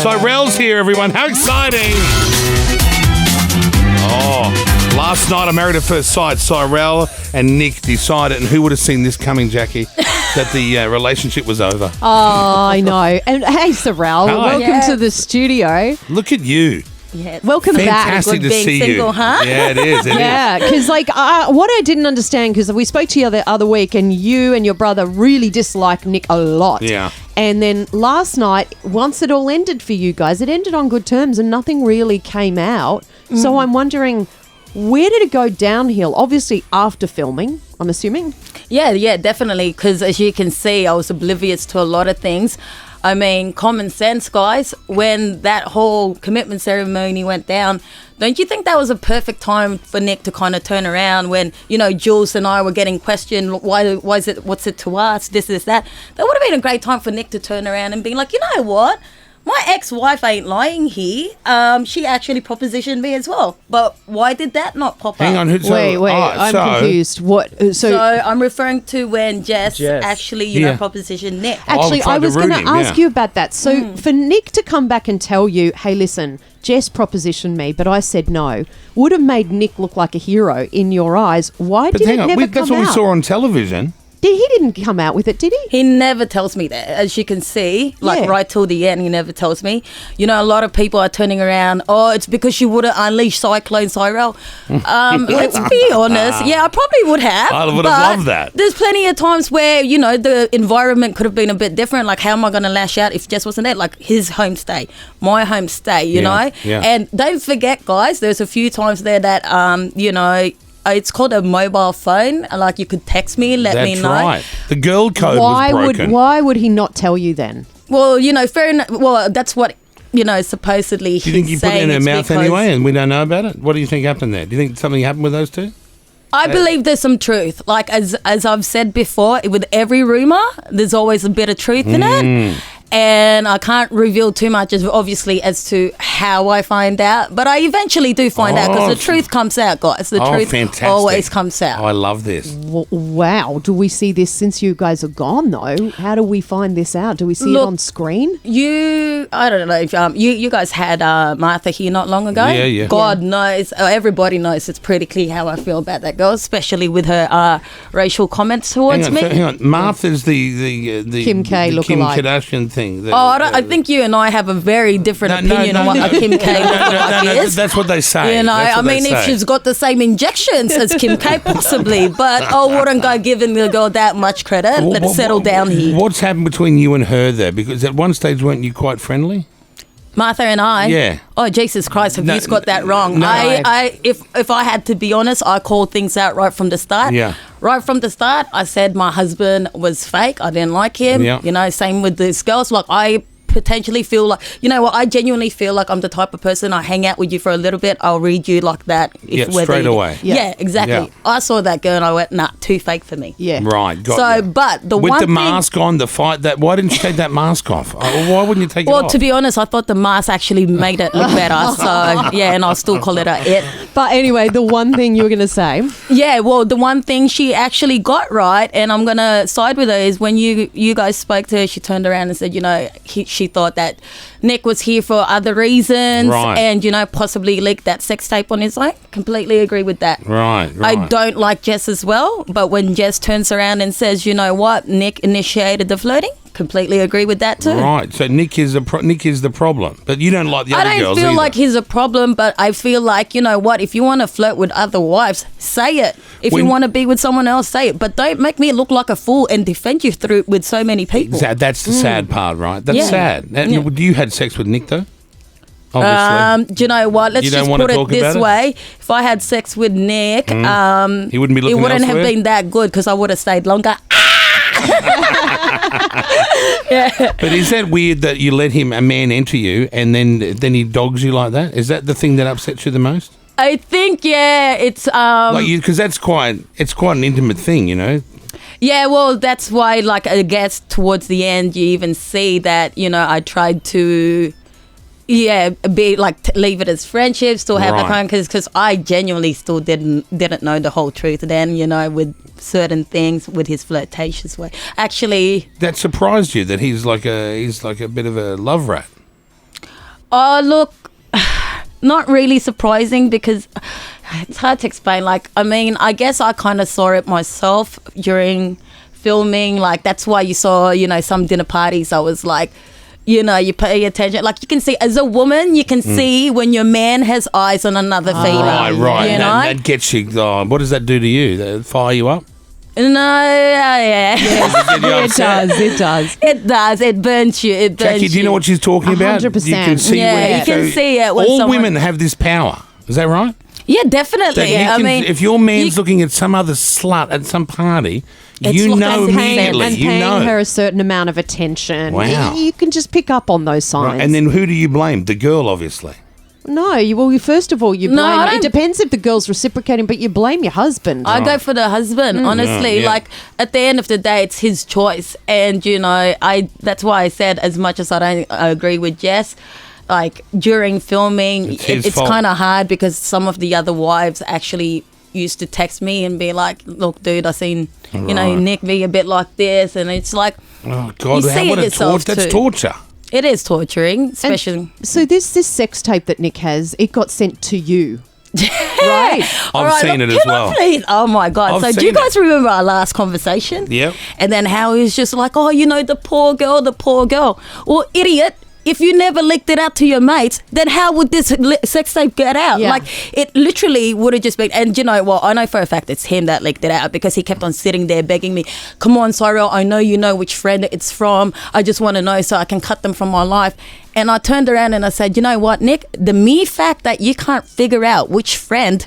Cyrell's here, everyone. How exciting! Oh, last night on Married at First Sight, Cyrell and Nick decided, and who would have seen this coming, Jackie, that the relationship was over. Oh, I know. And hey, Cyrell, welcome to the studio. Look at you. Yeah. Welcome back. Fantastic to see single, you. huh? Yeah, it is. Yeah, because what I didn't understand, because we spoke to you the other week and you and your brother really dislike Nick a lot. Yeah. And then last night, once it all ended for you guys, it ended on good terms and nothing really came out. So I'm wondering, where did it go downhill? Obviously after filming, I'm assuming. Yeah, definitely. Because as you can see, I was oblivious to a lot of things. I mean, common sense, guys. When that whole commitment ceremony went down, don't you think that was a perfect time for Nick to kind of turn around when, you know, Jules and I were getting questioned, why is it, what's it to us, this, that. That would have been a great time for Nick to turn around and be like, you know what? My ex-wife ain't lying here. She actually propositioned me as well. But why did that not pop Hang up? on. Wait, I'm confused. What? So I'm referring to when Jess. Actually, you know, propositioned Nick. Actually, I was going to ask you about that. So Mm. for Nick to come back and tell you, hey, listen, Jess propositioned me, but I said no, would have made Nick look like a hero in your eyes. Why did it never come out? That's what we saw on television. He didn't come out with it, did he? He never tells me that. As you can see, right till the end, he never tells me. You know, a lot of people are turning around, oh, it's because you would have unleashed Cyclone Cyrell. Let's be honest. Yeah, I probably would have. I would have loved that. There's plenty of times where, you know, the environment could have been a bit different. Like, how am I going to lash out if Jess wasn't there? Like, his homestay, my homestay, you know? Yeah. And don't forget, guys, there's a few times there that, you know, it's called a mobile phone. Like, you could text me, let me know. That's right. The girl code was broken. Why would he not tell you then? Well, you know, fair enough. Well, that's what, you know, supposedly do you think you put it in her mouth anyway and we don't know about it? What do you think happened there? Do you think something happened with those two? I believe there's some truth. Like, as I've said before, with every rumour, there's always a bit of truth in it. And I can't reveal too much, obviously, as to how I find out. But I eventually do find out because the truth comes out, guys. The truth fantastic. always comes out. Oh, I love this. Wow. Do we see this since you guys are gone, though? How do we find this out? Do we see it on screen? I don't know if you guys had Martha here not long ago. Yeah. God knows, everybody knows it's pretty clear how I feel about that girl, especially with her racial comments towards me. Hang on. Martha's the Kim K the look Kim alike. Kardashian thing. I think you and I have a very different opinion on what a Kim K lookalike is. That's what they say. You know, I mean, if she's got the same injections as Kim K, possibly, but I wouldn't go giving the girl that much credit. Let's settle down here. What's happened between you and her there? Because at one stage, weren't you quite friendly? Martha and I? Yeah. Oh, Jesus Christ, have you got that wrong? No. If I had to be honest, I called things out right from the start. Yeah. Right from the start, I said my husband was fake. I didn't like him. Yeah. You know, same with this girl. So, like, I potentially feel like, you know what, I genuinely feel like I'm the type of person, I hang out with you for a little bit, I'll read you like that. Straight away. Yeah, exactly. Yeah. I saw that girl and I went, nah, too fake for me. Yeah. Right, got So, you. but the with one the thing, mask on, the fight, why didn't you take that mask off? Why wouldn't you take it off? well, to be honest, I thought the mask actually made it look better. So, yeah, and I'll still call it a it. But anyway, the one thing you were going to say. Yeah, well, the one thing she actually got right, and I'm going to side with her, is when you guys spoke to her, she turned around and said, you know, she thought that Nick was here for other reasons and, you know, possibly leaked that sex tape on his own. Completely agree with that. Right. I don't like Jess as well, but when Jess turns around and says, you know what, Nick initiated the flirting, completely agree with that too. Right, so Nick is the problem, but you don't like the other girls I don't feel either. like he's a problem, but I feel like, you know what, if you want to flirt with other wives, say it. If you want to be with someone else, say it. But don't make me look like a fool and defend you through with so many people. That's the sad part, right? That's sad. You had sex with Nick, though? Obviously. Do you know what? Let's just put it this way. If I had sex with Nick, he wouldn't be looking it wouldn't elsewhere? have been that good because I would have stayed longer. But is that weird that you let a man enter you and then he dogs you like that? Is that the thing that upsets you the most? I think, yeah, it's because it's quite an intimate thing, you know. Yeah, well, that's why, like, I guess towards the end, you even see that, you know, I tried to, be like, leave it as friendship, still have the kind, because I genuinely still didn't know the whole truth then, you know, with certain things, with his flirtatious way. Actually, that surprised you that he's like a bit of a love rat. Oh, look, not really surprising because it's hard to explain. Like, I mean, I guess I kind of saw it myself during filming. Like, that's why you saw, you know, some dinner parties. I was like, you know, you pay attention. Like, you can see, as a woman, you can see when your man has eyes on another female. Right. You know? That gets you. What does that do to you? That fire you up? No, yeah. It does. It does. It burns you. It burns Jackie, do you know what she's talking about? 100%. You can see Yeah, where you can see it when all someone- women have this power. Is that right? Yeah, definitely. That he I can- mean, if your man's looking at some other slut at some party, It's you like know paying- immediately. And You paying know. her a certain amount of attention. Wow. You can just pick up on those signs. Right, and then who do you blame? The girl, obviously. No, first of all, you No, blame. I It don't- depends if the girl's reciprocating, but you blame your husband. I go for the husband, honestly. Yeah. Like, at the end of the day, it's his choice. And, you know, that's why I said, as much as I don't agree with Jess, like, during filming, It's his it's fault. kind of hard because some of the other wives actually used to text me and be like, look, dude, I seen, you know, Right. Nick be a bit like this. And it's like, Oh, God. You see What it a yourself That's too. torture. it is torturing, And especially... so this sex tape that Nick has, it got sent to you, right? I've All seen look, it as can I well. please? Oh my God. I've So do you seen it. guys remember our last conversation? Yep. And then how he was just like, oh, you know, the poor girl. Well, idiot. If you never leaked it out to your mates, then how would this sex tape get out? Yeah. Like, it literally would have just been, and you know, well, I know for a fact it's him that leaked it out because he kept on sitting there begging me, come on, Cyrell, I know you know which friend it's from. I just want to know so I can cut them from my life. And I turned around and I said, you know what, Nick, the mere fact that you can't figure out which friend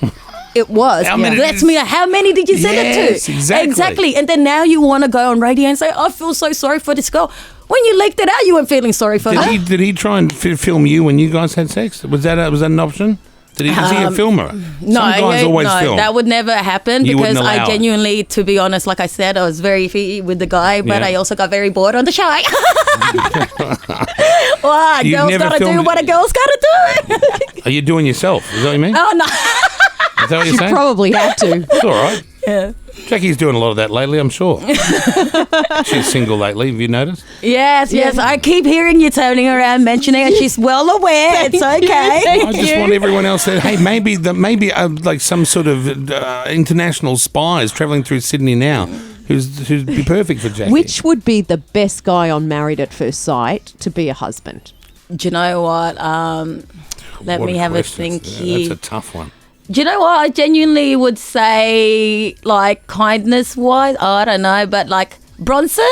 it was How many lets did- me know how many did you send it Yes, to? exactly. And then now you want to go on radio and say, I feel so sorry for this girl. When you leaked it out, you weren't feeling sorry for her. Did he try and film you when you guys had sex? Was that an option? Is he a filmer? No, Some guys always film. that would never happen You because wouldn't allow I it. genuinely, to be honest, like I said, I was very iffy with the guy, but Yeah. I also got very bored on the show. Well, You've girls never gotta do filmed- what a girl's gotta do. Are you doing yourself? Is that what you mean? Oh no. Is that what you're You saying? probably had to. It's all right. Yeah. Jackie's doing a lot of that lately, I'm sure. She's single lately, have you noticed? Yes. I keep hearing you turning around mentioning it. She's well aware. It's okay. I just want everyone else to, hey, maybe like some sort of international spies travelling through Sydney now who'd be perfect for Jackie. Which would be the best guy on Married at First Sight to be a husband? Do you know what? Let What me have question. a think here. That's a tough one. Do you know what? I genuinely would say, like, kindness-wise, I don't know, but, like, Bronson,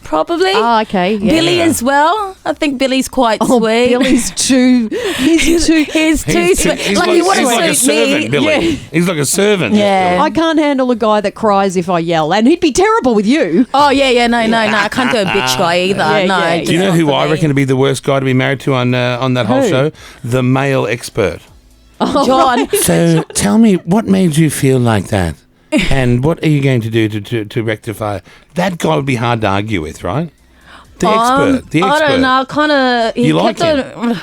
probably. Oh, okay. Yeah. Billy as well. I think Billy's quite Oh, sweet. Billy's too. He's too. He's too He's sweet. he's Like, you want he's to like a suit me. servant, Billy. Yeah. He's like a servant. Yeah. Billy. I can't handle a guy that cries if I yell, and he'd be terrible with you. Oh, yeah, no. I can't do a bitch guy either. Yeah, no. yeah. just Do you know not who for I me. reckon would be the worst guy to be married to on that whole Who? show? The male expert. John. So tell me, what made you feel like that? And what are you going to do to rectify? That guy would be hard to argue with, right? The expert. The expert. I don't know. Kind of. You like him?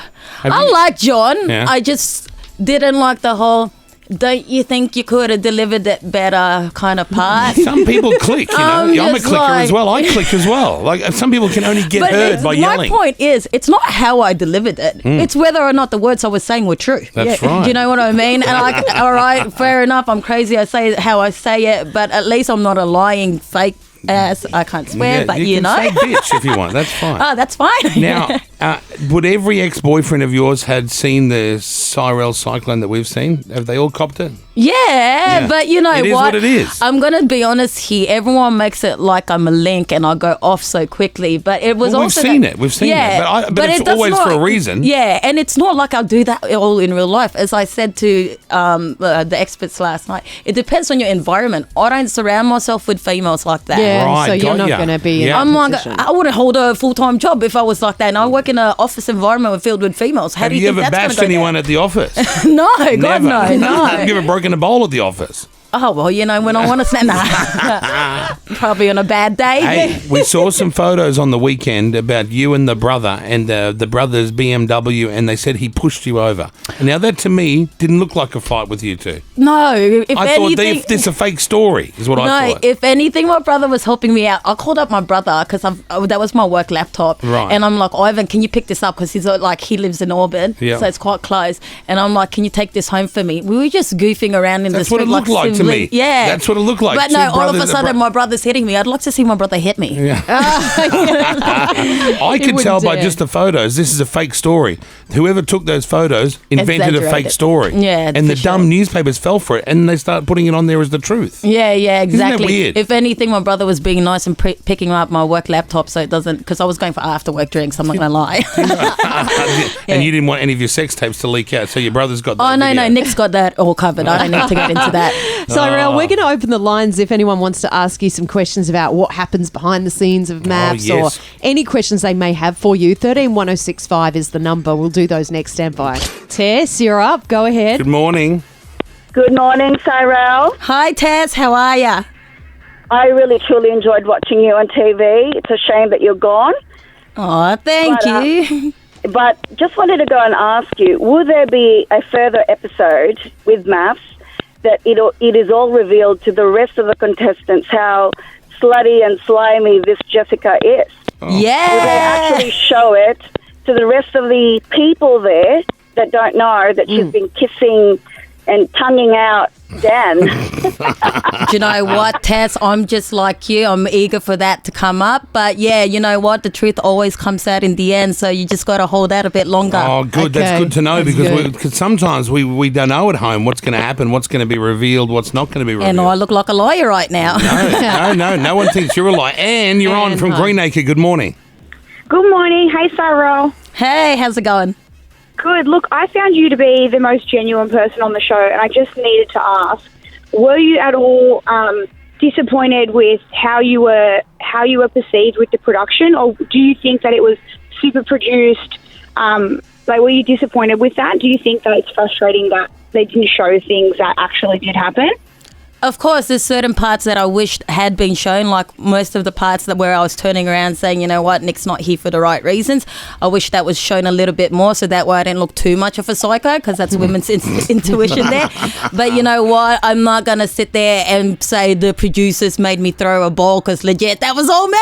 I like John. Yeah. I just didn't like the whole. Don't you think you could have delivered it better kind of part? Some people click, you know. I'm a just clicker like- as well. I click as well. Like some people can only get heard by yelling. My point is, it's not how I delivered it. It's whether or not the words I was saying were true. That's right. Do you know what I mean? And like, all right, fair enough. I'm crazy. I say it how I say it, but at least I'm not a lying fake ass. I can't swear, Yeah, but you you can know. say bitch if you want. That's fine. Oh, that's fine. Now, would every ex-boyfriend of yours had seen the Cyrell cyclone that we've seen? Have they all copped it? Yeah, but you know It is what it is. I'm going to be honest here. Everyone makes it like I'm a link and I go off so quickly. But it was Well, we've also... seen it. We've seen it. But it's it does always for a reason. Yeah, and it's not like I'll do that all in real life. As I said to the experts last night, it depends on your environment. I don't surround myself with females like that. Yeah, Right, so you're got not ya. going to be in Yeah. that I'm like, position. I wouldn't hold a full-time job if I was like that. And I work in an office environment filled with females. How Have do you you think ever that's bashed going to go anyone down? at the office? No, God, Never. no. Have you ever broken a bowl at the office? Oh, well, when I want to snap, probably on a bad day. Hey, we saw some photos on the weekend about you and the brother and the brother's BMW, and they said he pushed you over. Now, that to me didn't look like a fight with you two. No, if I anything, thought this is a fake story, is what I no, thought. if anything, my brother was helping me out. I called up my brother because that was my work laptop. Right. And I'm like, Ivan, can you pick this up? Because he's he lives in Auburn, Yeah. so it's quite close. And I'm like, can you take this home for me? We were just goofing around in That's the what street. it looked like to me. Yeah. That's what it looked like. But Two no, all of a brothers- sudden, my brother's hitting me. I'd like to see my brother hit me. Yeah. I could tell by just the photos, this is a fake story. Whoever took those photos invented a fake Exaggerated. story. Yeah, and the for dumb sure. newspapers fell for it, and they started putting it on there as the truth. Yeah, exactly. weird? If anything, my brother was being nice and picking up my work laptop so it doesn't, because I was going for after work drinks, I'm not going to lie. And you didn't want any of your sex tapes to leak out, so your brother's got that Oh, no, video. Nick's got that all covered. I don't need to get into that. Cyrell, we're going to open the lines if anyone wants to ask you some questions about what happens behind the scenes of MAFS yes. or any questions they may have for you. 131065 is the number. We'll do those next. Stand by. Tess, you're up. Go ahead. Good morning. Good morning, Cyrell. Hi, Tess. How are ya? I really truly enjoyed watching you on TV. It's a shame that you're gone. Oh, thank But, you. But just wanted to go and ask you, will there be a further episode with MAFS that it is all revealed to the rest of the contestants how slutty and slimy this Jessica is? Will they Yeah. actually show it to the rest of the people there that don't know that she's been kissing and tonguing out Dan? Do you know what, Tess? I'm just like you. I'm eager for that to come up. But yeah, you know what? The truth always comes out in the end. So you just got to hold out a bit longer. Oh, good. Okay. That's good to know That's good. because sometimes we don't know at home what's going to happen, what's going to be revealed, what's not going to be revealed. And I look like a lawyer right now. No one thinks you're a liar. And you're on And from hi. Greenacre. Good morning. Good morning. Hey, Cyrell. Hey, how's it going? Good. Look, I found you to be the most genuine person on the show, and I just needed to ask, were you at all disappointed with how you were perceived with the production, or do you think that it was super produced? Were you disappointed with that? Do you think that it's frustrating that they didn't show things that actually did happen? Of course, there's certain parts that I wished had been shown, like most of the parts where I was turning around saying, you know what, Nick's not here for the right reasons. I wish that was shown a little bit more so that way I didn't look too much of a psycho, because that's women's intuition there. But you know what, I'm not going to sit there and say the producers made me throw a ball, because legit, that was all me.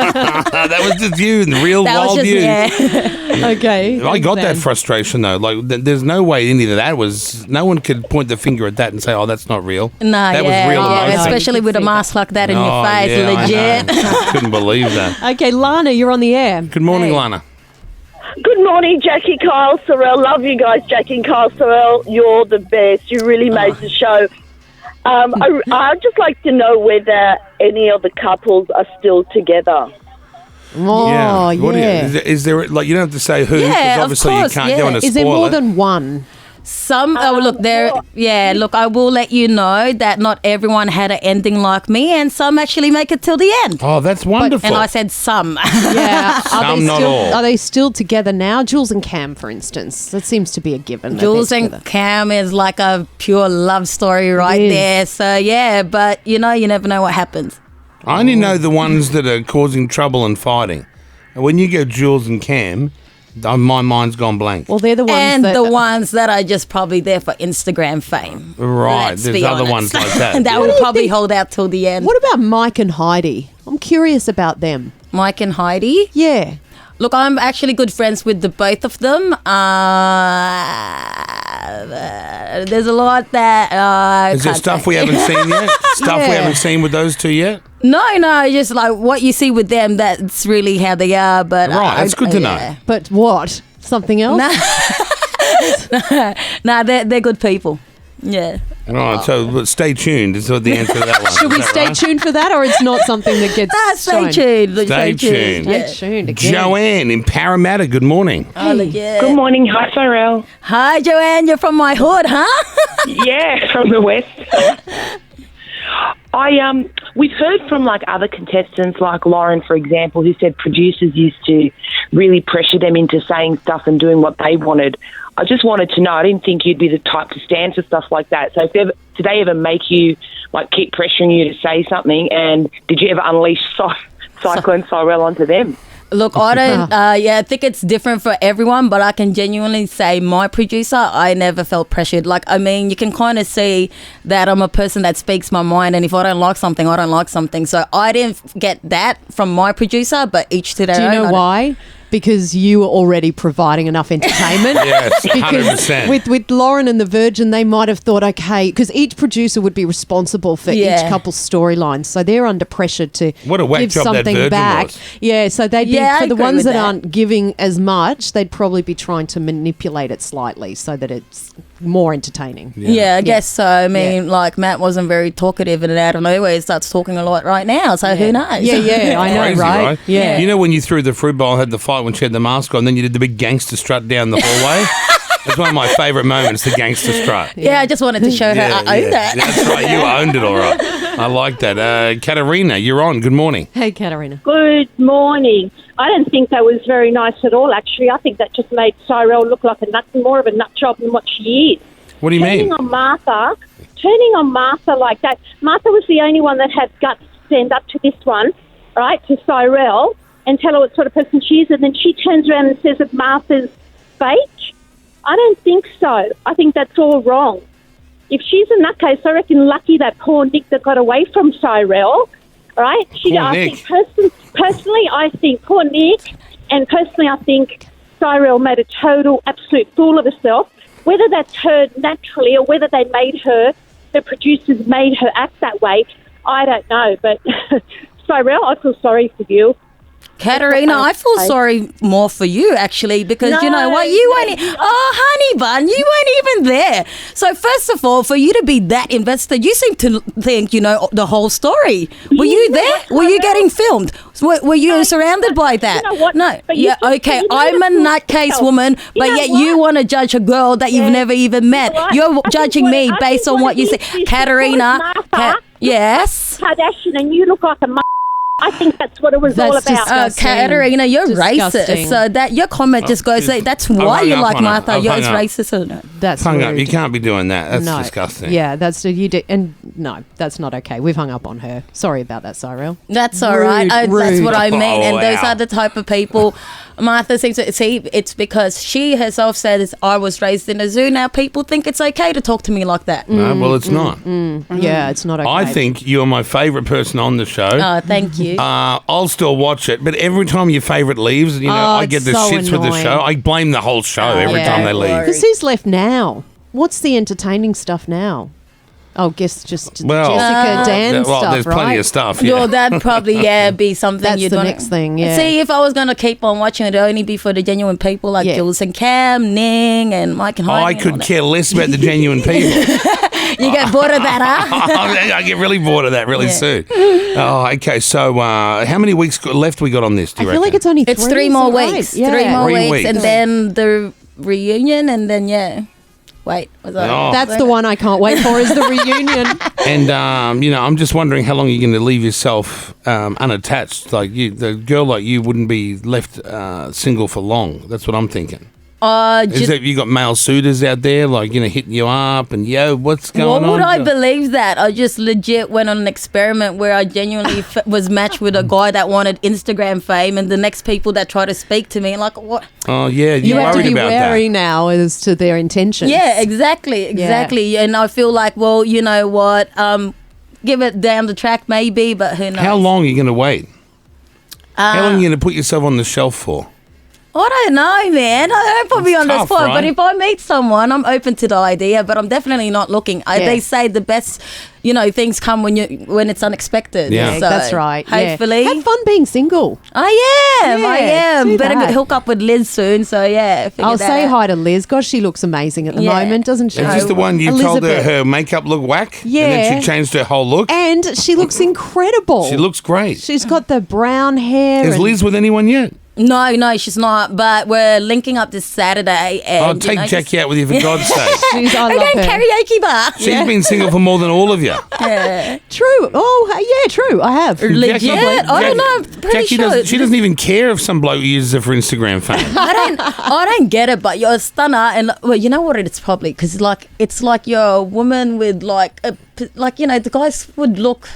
That was just you and the real That was wild just, you. yeah. Okay. I got that Thanks, frustration though. Like, there's no way any of that was. No one could point the finger at that and say, "Oh, that's not real." No, that yeah, was real yeah, emotion. especially with a See mask like that in Oh, your face, yeah, I legit. know. I couldn't believe that. Okay, Lana, you're on the air. Good morning, Hey. Lana. Good morning, Jackie, Kyle, Cyrell. Love you guys, Jackie and Kyle, Cyrell. You're the best. You really made the show. I'd just like to know whether any of the couples are still together. Oh, What do you- yeah. is there like you don't have to say who? Yeah, because of obviously course, you can't yeah. go into Is there spoil more it. than one? Some look, I will let you know that not everyone had an ending like me, and some actually make it till the end. Oh, that's wonderful. And I said some. Yeah. Some, not still, all. Are they still together now? Jules and Cam, for instance. That seems to be a given. that Jules they're and together. Cam is like a pure love story right is. there. So yeah, but you never know what happens. I only know the ones that are causing trouble and fighting. And when you go Jules and Cam, my mind's gone blank. Well, they're the ones And that... the ones that are just probably there for Instagram fame. Right, Let's there's be other honest. ones like that. that will probably hold out till the end. What about Mike and Heidi? I'm curious about them. Mike and Heidi. Yeah. Look, I'm actually good friends with the both of them. There's a lot that Is there stuff we haven't seen yet? Stuff we Yeah. haven't seen with those two yet? No, just like what you see with them. That's really how they are. But Right, that's good to know. yeah. But what? Something else? Nah, they're good people. Yeah. All right, so stay tuned is what the answer to that one. Should we Is that stay right? tuned for that, or it's not something that gets Stay shown? tuned. Stay tuned. Yeah. Stay tuned again. Joanne in Parramatta, good morning. Oh, legit. Good morning. Hi, Cyrell. Hi, Joanne. You're from my hood, huh? Yeah, from the West. We've heard from like other contestants, like Lauren, for example, who said producers used to really pressure them into saying stuff and doing what they wanted. I just wanted to know. I didn't think you'd be the type to stand for stuff like that. So did they ever make you, like, keep pressuring you to say something? And did you ever unleash Cyclone Cyrell onto them? Look, I don't, I think it's different for everyone, but I can genuinely say my producer, I never felt pressured. Like, I mean, you can kind of see that I'm a person that speaks my mind, and if I don't like something, I don't like something. So I didn't get that from my producer, but each to their own. Do you know why? Because you were already providing enough entertainment. Yes, Because 100%. with Lauren and the Virgin, they might have thought, okay, because each producer would be responsible for each couple's storylines, so they're under pressure to What a whack give job that something Virgin back. was. Yeah, so they'd be Yeah, I for the agree ones with that that. aren't giving as much, they'd probably be trying to manipulate it slightly so that it's more entertaining. Yeah, I guess so. I mean, like, Matt wasn't very talkative, and out of nowhere he starts talking a lot right now, so who knows? Yeah, I know, Crazy, right? Yeah. You know when you threw the fruit bowl, had the fight when she had the mask on, then you did the big gangster strut down the hallway? It's one of my favourite moments, the gangster strut. Yeah, I just wanted to show her I own that. That's right, you owned it all right. I like that. Katerina, you're on. Good morning. Hey, Katerina. Good morning. I don't think that was very nice at all, actually. I think that just made Cyrell look like more of a nut job than what she is. What do you mean? Turning on Martha like that. Martha was the only one that had guts to stand up to this one, right, to Cyrell, and tell her what sort of person she is, and then she turns around and says that Martha's fake. I don't think so. I think that's all wrong. If she's a nutcase, I reckon lucky that poor Nick that got away from Cyrell, right? Personally, I think poor Nick, and personally I think Cyrell made a total, absolute fool of herself. Whether that's her naturally or whether they made her, the producers made her act that way, I don't know. But Cyrell, I feel sorry for you. Katerina, I feel sorry more for you, actually, because you know what? You weren't... honey bun, you weren't even there. So first of all, for you to be that invested, you seem to think you know the whole story. Were you there? Were you getting filmed? Were you surrounded by that? You know what? No. But you Yeah, okay, I'm a nutcase woman, but yet you want to judge a girl that you've never even met. You're judging me based on what you say. Katerina, yes? Kardashian, and you look like a I think that's what it was all about. Disgusting. Katerina, you're Disgusting. racist. So that your comment just goes, that's why you like Martha. You're racist or no? That's Hung up. rude. You can't be doing that. That's No. disgusting. Yeah, that's you do, and no, that's not okay. We've hung up on her. Sorry about that, Cyrell. That's all right. That's rude. what I mean. And those wow. are the type of people Martha seems to see. It's because she herself said, I was raised in a zoo. Now people think it's okay to talk to me like that. No, well, it's not. Yeah, it's not okay. I think you are my favourite person on the show. Oh, thank you. I'll still watch it, but every time your favourite leaves, you know, I get it's the so shits with the annoying. show. I blame the whole show every yeah, time they leave. Lord. Because who's left now? What's the entertaining stuff now? Oh, guess just Well, Jessica, Dan well, stuff, there's right? plenty of stuff. Well, Yeah. that'd probably be something That's you'd the want. next thing, yeah. See, if I was gonna keep on watching it, it'd only be for the genuine people like Yeah. Jules and Cam, Ning, and Mike and Heidi. I and all could that. care less about the genuine people. You get bored of that, huh? I get really bored of that really Yeah. soon. Oh, okay. So, how many weeks left we got on this? Do I you feel like reckon? it's only It's 3 3 more right? weeks. Yeah. 3 more 3 weeks, and weeks. then the reunion, and then Wait, was that? Oh. That's the one I can't wait for is the reunion. And I'm just wondering how long you're going to leave yourself unattached. Like the girl like you wouldn't be left single for long. That's what I'm thinking. Is that you got male suitors out there, like, you know, hitting you up and, yo, what's going on? What would I believe that? I just legit went on an experiment where I genuinely was matched with a guy that wanted Instagram fame, and the next people that try to speak to me, like, what? Oh, yeah, You you're have to worried be about wary now as to their intentions. Yeah, exactly. And I feel like, well, you know what? Give it down the track maybe, but who knows? that. How long are you going to wait? How long are you going to put yourself on the shelf for? I don't know, man. I don't put me on the tough, spot. right? But if I meet someone, I'm open to the idea. But I'm definitely not looking. They say the best, things come when it's unexpected. Yeah. So That's right. Yeah. Hopefully, Have fun being single. I am. Yeah, do Better that. hook up with Liz soon. So yeah, I'll say hi to Liz. Gosh, she looks amazing at the Yeah. moment, doesn't she? Is this the one you told Elizabeth. her makeup looked whack? Yeah. And then she changed her whole look? And she looks incredible. She looks great. She's got the brown hair. Is and- Liz with anyone yet? No, she's not. But we're linking up this Saturday. And, take Jackie out with you for God's sake. I We're love going her. karaoke bar. She's been single for more than all of you. Yeah. True. Oh, yeah, true. I have. Legit? I don't know. I'm pretty sure. She doesn't even care if some bloke uses her for Instagram fame. I don't get it, but you're a stunner, and well, you know what? It's probably because it's like you're a woman with the guys would look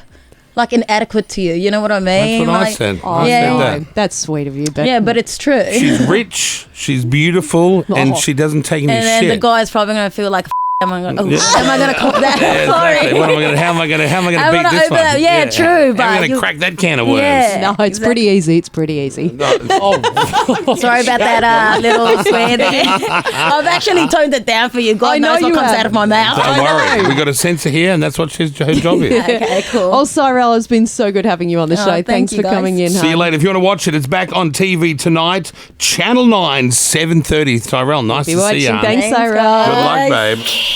like inadequate to you. You know what I mean? That's what I said. Oh, I said that. That's sweet of you. But Yeah, but it's true. She's rich, she's beautiful, and she doesn't take any and then shit. the guy's probably gonna feel like. Am I going to cop that? Yeah, Sorry. exactly. How am I going to beat this one? Yeah, true. How am I going to crack that can of worms? Yeah. no, it's pretty easy. It's pretty easy. Sorry about that little swear there. I've actually toned it down for you. God knows what comes out of my mouth. Don't worry. We've got a censor here, and that's what her job is. Okay, cool. Oh, Cyrell, it's been so good having you on the show. Thanks you, for guys. coming in. See you later. If you want to watch it, it's back on TV tonight. Channel 9, 7:30. Tyrell, nice Be to see watching. you. Thanks, Thanks, Cyrell. Good luck, babe.